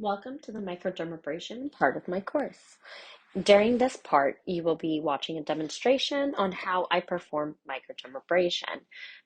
Welcome to the microdermabrasion part of my course. During this part, you will be watching a demonstration on how I perform microdermabrasion.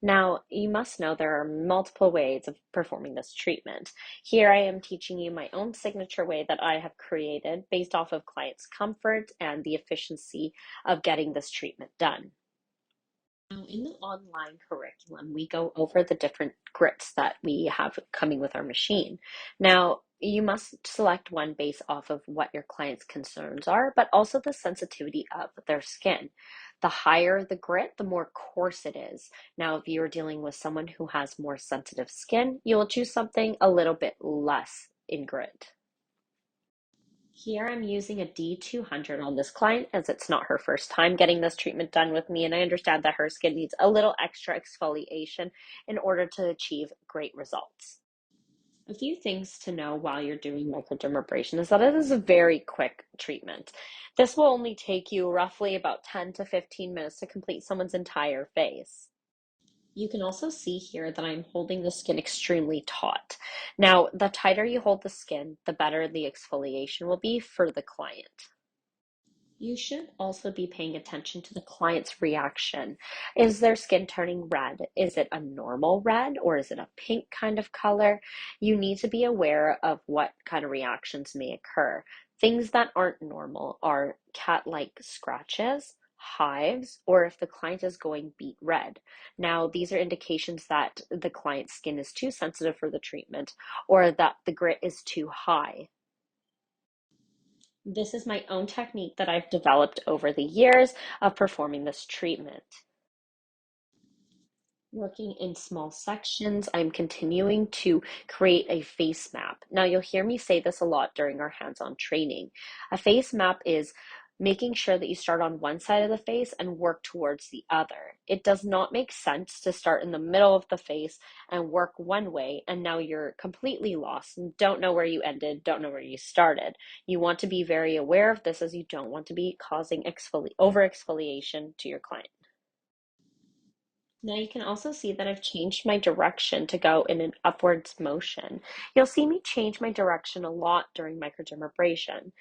Now, you must know there are multiple ways of performing this treatment. Here I am teaching you my own signature way that I have created based off of clients' comfort and the efficiency of getting this treatment done. Now, in the online curriculum, we go over the different grits that we have coming with our machine. Now, you must select one based off of what your client's concerns are, but also the sensitivity of their skin. The higher the grit, the more coarse it is. Now, if you're dealing with someone who has more sensitive skin, you will choose something a little bit less in grit. Here I'm using a D200 on this client as it's not her first time getting this treatment done with me, and I understand that her skin needs a little extra exfoliation in order to achieve great results. A few things to know while you're doing microdermabrasion is that it is a very quick treatment. This will only take you roughly about 10 to 15 minutes to complete someone's entire face. You can also see here that I'm holding the skin extremely taut. Now, the tighter you hold the skin, the better the exfoliation will be for the client. You should also be paying attention to the client's reaction. Is their skin turning red? Is it a normal red or is it a pink kind of color? You need to be aware of what kind of reactions may occur. Things that aren't normal are cat-like scratches, hives, or if the client is going beet red. Now, these are indications that the client's skin is too sensitive for the treatment or that the grit is too high. This is my own technique that I've developed over the years of performing this treatment. Working in small sections, I'm continuing to create a face map. Now, you'll hear me say this a lot during our hands-on training. A face map is making sure that you start on one side of the face and work towards the other. It does not make sense to start in the middle of the face and work one way, and now you're completely lost and don't know where you ended, don't know where you started. You want to be very aware of this as you don't want to be causing over exfoliation to your client. Now you can also see that I've changed my direction to go in an upwards motion. You'll see me change my direction a lot during microdermabrasion.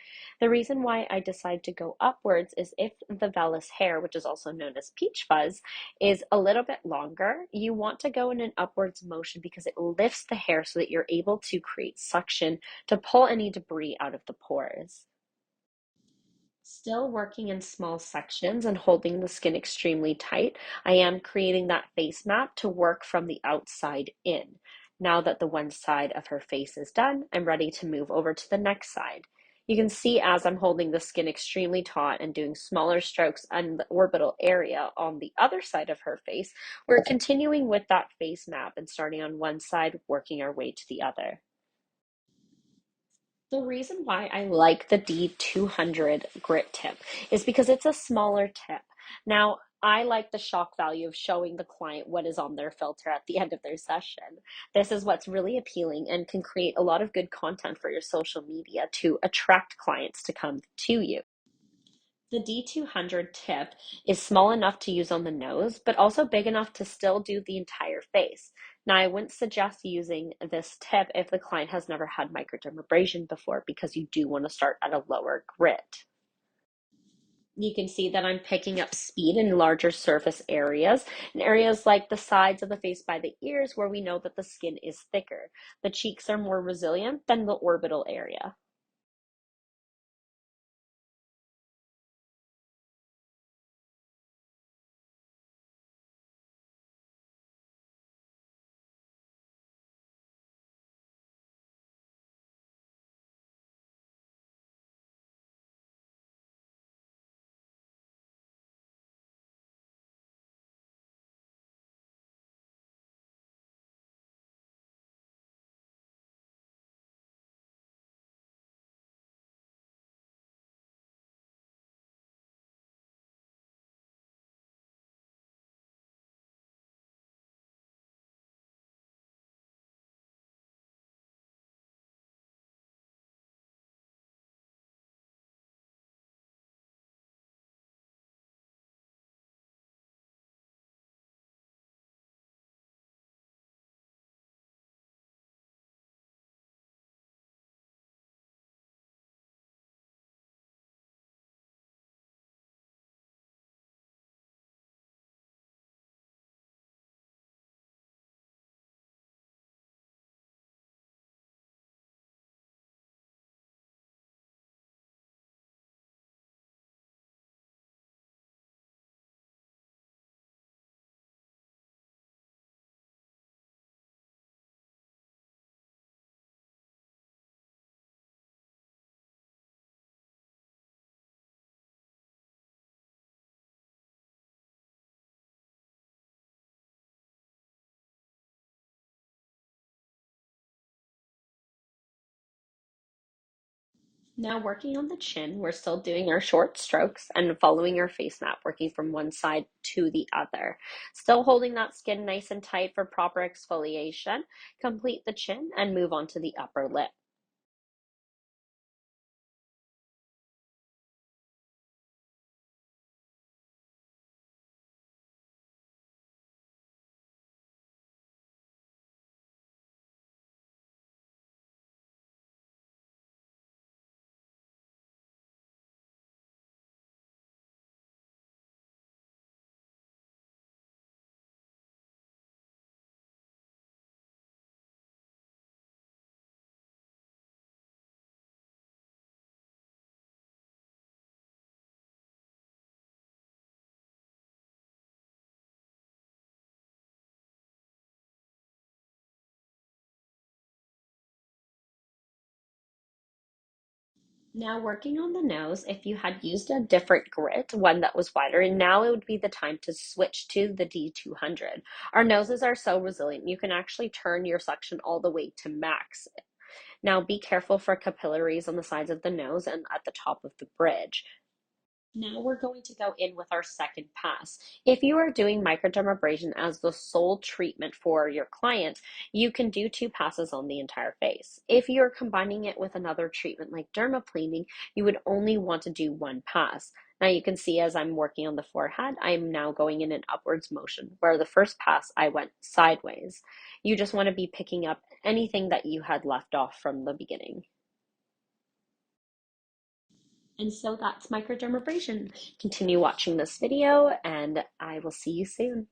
The reason why I decide to go upwards is if the vellus hair, which is also known as peach fuzz, is a little bit longer, you want to go in an upwards motion because it lifts the hair so that you're able to create suction to pull any debris out of the pores. Still working in small sections and holding the skin extremely tight, I am creating that face map to work from the outside in. Now that the one side of her face is done, I'm ready to move over to the next side. You can see as I'm holding the skin extremely taut and doing smaller strokes on the orbital area on the other side of her face, we're continuing with that face map and starting on one side, working our way to the other. The reason why I like the D200 grit tip is because it's a smaller tip. Now, I like the shock value of showing the client what is on their filter at the end of their session. This is what's really appealing and can create a lot of good content for your social media to attract clients to come to you. The D200 tip is small enough to use on the nose, but also big enough to still do the entire face. Now, I wouldn't suggest using this tip if the client has never had microdermabrasion before because you do want to start at a lower grit. You can see that I'm picking up speed in larger surface areas, in areas like the sides of the face by the ears where we know that the skin is thicker. The cheeks are more resilient than the orbital area. Now working on the chin, we're still doing our short strokes and following our face map, working from one side to the other. Still holding that skin nice and tight for proper exfoliation. Complete the chin and move on to the upper lip. Now working on the nose, if you had used a different grit, one that was wider, and now it would be the time to switch to the D200. Our noses are so resilient, you can actually turn your suction all the way to max. Now be careful for capillaries on the sides of the nose and at the top of the bridge. Now we're going to go in with our second pass. If you are doing microdermabrasion as the sole treatment for your client, you can do two passes on the entire face. If you're combining it with another treatment like dermaplaning, you would only want to do one pass. Now you can see as I'm working on the forehead, I'm now going in an upwards motion, where the first pass I went sideways. You just want to be picking up anything that you had left off from the beginning. And so that's microdermabrasion. Continue watching this video, and I will see you soon.